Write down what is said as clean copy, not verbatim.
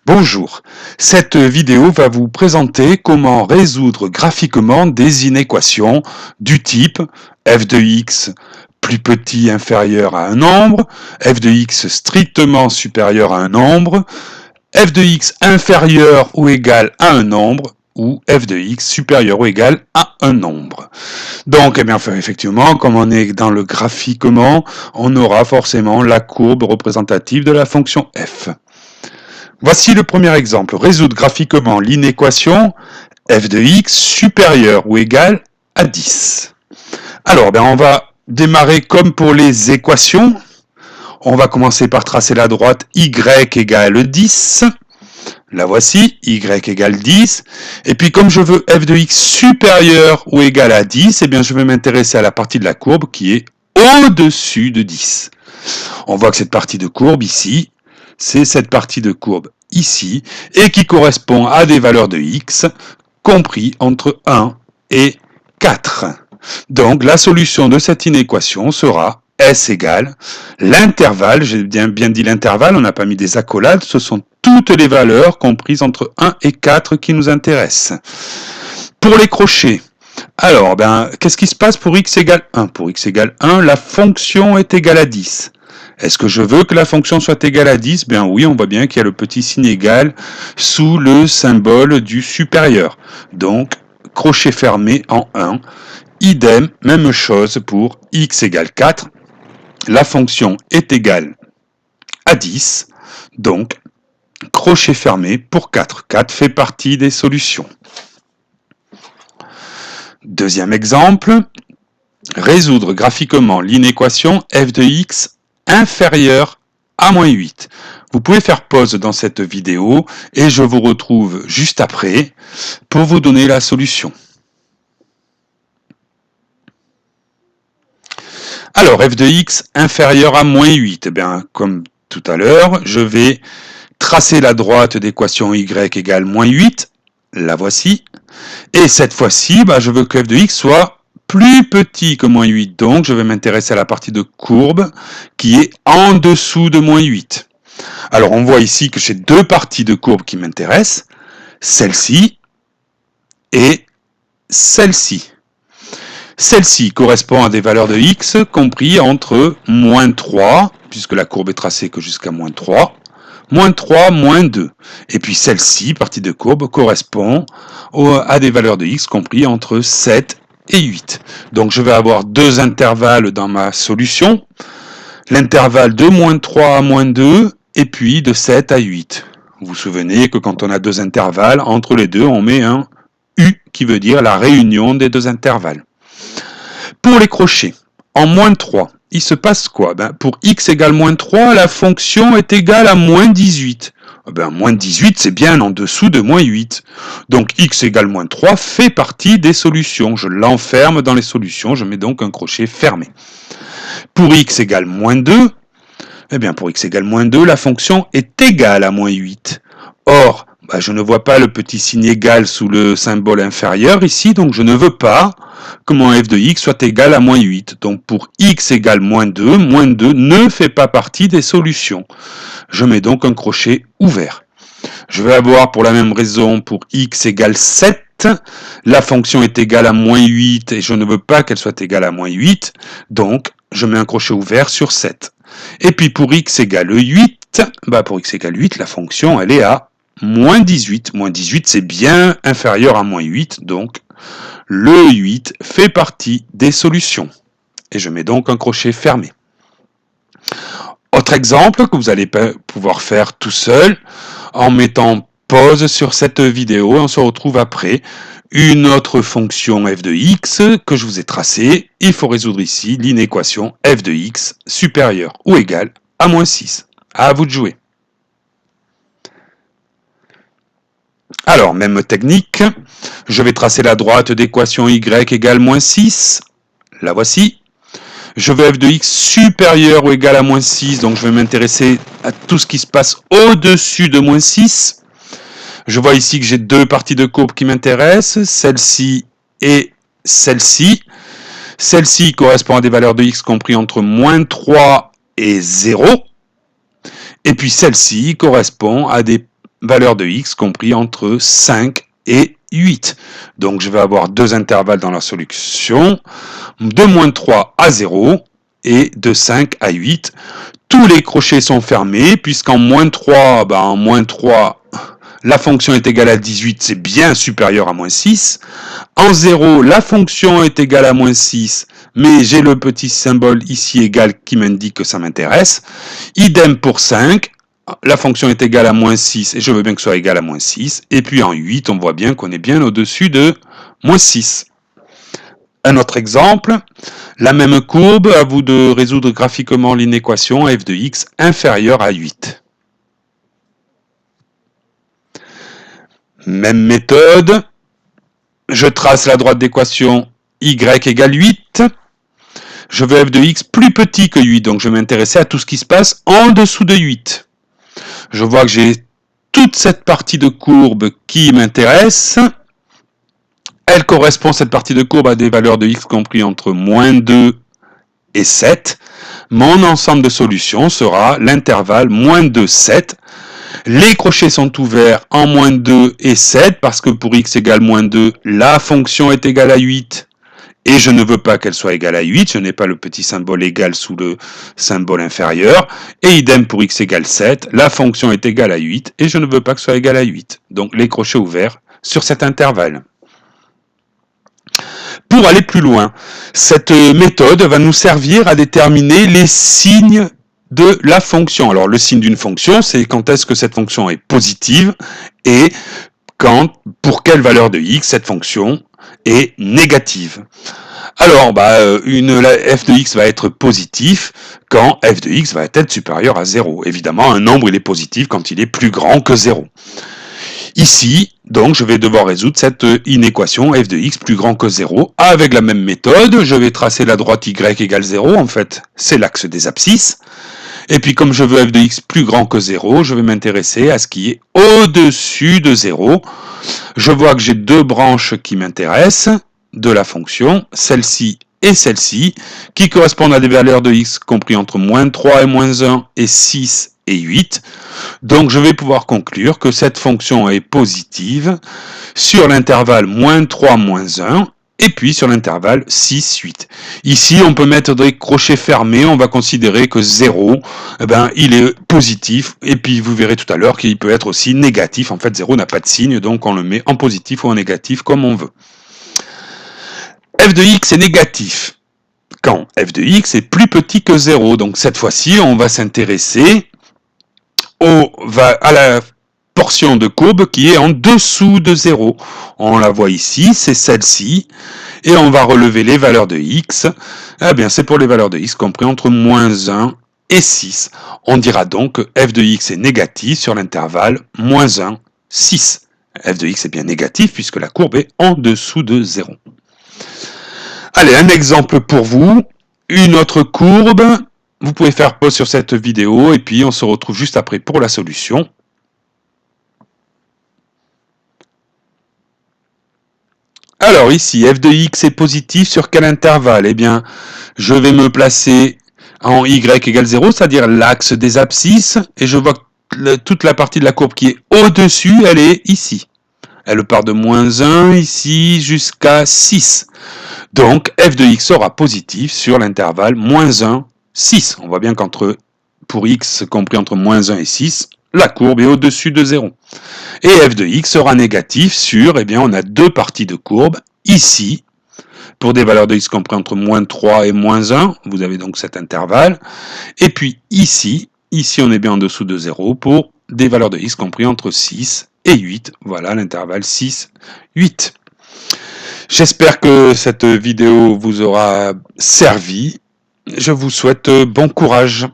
Bonjour, cette vidéo va vous présenter comment résoudre graphiquement des inéquations du type f de x plus petit inférieur à un nombre, f de x strictement supérieur à un nombre, f de x inférieur ou égal à un nombre, ou f de x supérieur ou égal à un nombre. Donc, effectivement, comme on est dans le graphiquement, on aura forcément la courbe représentative de la fonction f. Voici le premier exemple. Résoudre graphiquement l'inéquation f de x supérieur ou égal à 10. Alors, on va démarrer comme pour les équations. On va commencer par tracer la droite y égale 10. La voici, y égale 10. Et puis, comme je veux f de x supérieur ou égal à 10, je vais m'intéresser à la partie de la courbe qui est au-dessus de 10. On voit que cette partie de courbe ici, c'est cette partie de courbe ici, et qui correspond à des valeurs de x compris entre 1 et 4. Donc la solution de cette inéquation sera S égale l'intervalle, j'ai bien dit l'intervalle, on n'a pas mis des accolades, ce sont toutes les valeurs comprises entre 1 et 4 qui nous intéressent. Pour les crochets, alors, qu'est-ce qui se passe pour x égale 1? Pour x égale 1, la fonction est égale à 10. Est-ce que je veux que la fonction soit égale à 10? Oui, on voit bien qu'il y a le petit signe égal sous le symbole du supérieur. Donc, crochet fermé en 1. Idem, même chose pour x égale 4. La fonction est égale à 10. Donc, crochet fermé pour 4. 4 fait partie des solutions. Deuxième exemple, résoudre graphiquement l'inéquation f de x inférieur à moins 8. Vous pouvez faire pause dans cette vidéo et je vous retrouve juste après pour vous donner la solution. Alors, f de x inférieur à moins 8. Comme tout à l'heure, je vais tracer la droite d'équation y égale moins 8. La voici. Et cette fois-ci, je veux que f de x soit plus petit que moins 8. Donc, je vais m'intéresser à la partie de courbe qui est en dessous de moins 8. Alors, on voit ici que j'ai deux parties de courbe qui m'intéressent. Celle-ci et celle-ci. Celle-ci correspond à des valeurs de x compris entre moins 3, puisque la courbe est tracée que jusqu'à moins 3, moins 3, moins 2. Et puis celle-ci, partie de courbe, correspond à des valeurs de x compris entre 7 et 8. Donc je vais avoir deux intervalles dans ma solution. L'intervalle de moins 3 à moins 2 et puis de 7 à 8. Vous vous souvenez que quand on a deux intervalles, entre les deux, on met un U qui veut dire la réunion des deux intervalles. Pour les crochets, en moins 3, il se passe quoi? Pour x égale moins 3, la fonction est égale à moins 18. Moins 18, c'est bien en dessous de moins 8. Donc x égale moins 3 fait partie des solutions. Je l'enferme dans les solutions, je mets donc un crochet fermé. Pour x égale moins 2, pour x égale moins 2, la fonction est égale à moins 8. Or, je ne vois pas le petit signe égal sous le symbole inférieur ici, donc je ne veux pas que mon f de x soit égal à moins 8. Donc pour x égale moins 2 ne fait pas partie des solutions. Je mets donc un crochet ouvert. Je vais avoir pour la même raison pour x égale 7. La fonction est égale à moins 8 et je ne veux pas qu'elle soit égale à moins 8. Donc je mets un crochet ouvert sur 7. Et puis pour x égale 8, pour x égale 8, la fonction elle est à moins 18. Moins 18 c'est bien inférieur à moins 8, donc le 8 fait partie des solutions. Et je mets donc un crochet fermé. Autre exemple que vous allez pouvoir faire tout seul en mettant pause sur cette vidéo. On se retrouve après. Une autre fonction f de x que je vous ai tracée. Il faut résoudre ici l'inéquation f de x supérieur ou égal à moins 6. À vous de jouer. Alors, même technique. Je vais tracer la droite d'équation y égale moins 6. La voici. Je veux f de x supérieur ou égal à moins 6, donc je vais m'intéresser à tout ce qui se passe au-dessus de moins 6. Je vois ici que j'ai deux parties de courbe qui m'intéressent, celle-ci et celle-ci. Celle-ci correspond à des valeurs de x compris entre moins 3 et 0. Et puis celle-ci correspond à des valeurs de x compris entre 5 et 8. Donc je vais avoir deux intervalles dans la solution, de moins 3 à 0 et de 5 à 8. Tous les crochets sont fermés, puisqu'en moins 3, en moins 3, la fonction est égale à 18, c'est bien supérieur à moins 6. En 0, la fonction est égale à moins 6, mais j'ai le petit symbole ici égal qui m'indique que ça m'intéresse. Idem pour 5, la fonction est égale à moins 6 et je veux bien que ce soit égal à moins 6. Et puis en 8, on voit bien qu'on est bien au-dessus de moins 6. Un autre exemple, la même courbe, à vous de résoudre graphiquement l'inéquation f de x inférieure à 8. Même méthode, je trace la droite d'équation y égale 8. Je veux f de x plus petit que 8, donc je vais m'intéresser à tout ce qui se passe en dessous de 8. Je vois que j'ai toute cette partie de courbe qui m'intéresse. Elle correspond, cette partie de courbe, à des valeurs de x compris entre moins 2 et 7. Mon ensemble de solutions sera l'intervalle moins 2, 7. Les crochets sont ouverts en moins 2 et 7, parce que pour x égale moins 2, la fonction est égale à 8. Et je ne veux pas qu'elle soit égale à 8, je n'ai pas le petit symbole égal sous le symbole inférieur. Et idem pour x égale 7, la fonction est égale à 8, et je ne veux pas que ce soit égal à 8. Donc les crochets ouverts sur cet intervalle. Pour aller plus loin, cette méthode va nous servir à déterminer les signes de la fonction. Alors le signe d'une fonction, c'est quand est-ce que cette fonction est positive et pour quelle valeur de x cette fonction est négative. Alors, f de x va être positif quand f de x va être supérieur à 0. Évidemment, un nombre il est positif quand il est plus grand que 0. Ici, donc, je vais devoir résoudre cette inéquation f de x plus grand que 0. Avec la même méthode, je vais tracer la droite y égale 0. En fait, c'est l'axe des abscisses. Et puis, comme je veux f de x plus grand que 0, je vais m'intéresser à ce qui est au-dessus de 0. Je vois que j'ai deux branches qui m'intéressent de la fonction, celle-ci et celle-ci, qui correspondent à des valeurs de x compris entre moins 3 et moins 1 et 6 et 8. Donc je vais pouvoir conclure que cette fonction est positive sur l'intervalle moins 3, moins 1, et puis sur l'intervalle 6, 8. Ici, on peut mettre des crochets fermés, on va considérer que 0, il est positif, et puis vous verrez tout à l'heure qu'il peut être aussi négatif. En fait, 0 n'a pas de signe, donc on le met en positif ou en négatif, comme on veut. F de x est négatif quand f de x est plus petit que 0. Donc cette fois-ci, on va s'intéresser à la portion de courbe qui est en dessous de 0. On la voit ici, c'est celle-ci, et on va relever les valeurs de x. Eh bien, c'est pour les valeurs de x compris entre moins 1 et 6. On dira donc que f de x est négatif sur l'intervalle moins 1, 6. F de x est bien négatif puisque la courbe est en dessous de 0. Allez, un exemple pour vous, une autre courbe. Vous pouvez faire pause sur cette vidéo et puis on se retrouve juste après pour la solution. Alors ici, f de x est positif sur quel intervalle? Eh bien, je vais me placer en y égale 0, c'est-à-dire l'axe des abscisses, et je vois que toute la partie de la courbe qui est au-dessus, elle est ici. Elle part de moins 1 ici jusqu'à 6. Donc, f de x sera positif sur l'intervalle moins 1, 6. On voit bien pour x compris entre moins 1 et 6, la courbe est au-dessus de 0. Et f de x sera négatif sur, on a deux parties de courbe. Ici, pour des valeurs de x compris entre moins 3 et moins 1, vous avez donc cet intervalle. Et puis ici on est bien en dessous de 0 pour des valeurs de x compris entre 6 et 8. Voilà l'intervalle 6, 8. J'espère que cette vidéo vous aura servi. Je vous souhaite bon courage.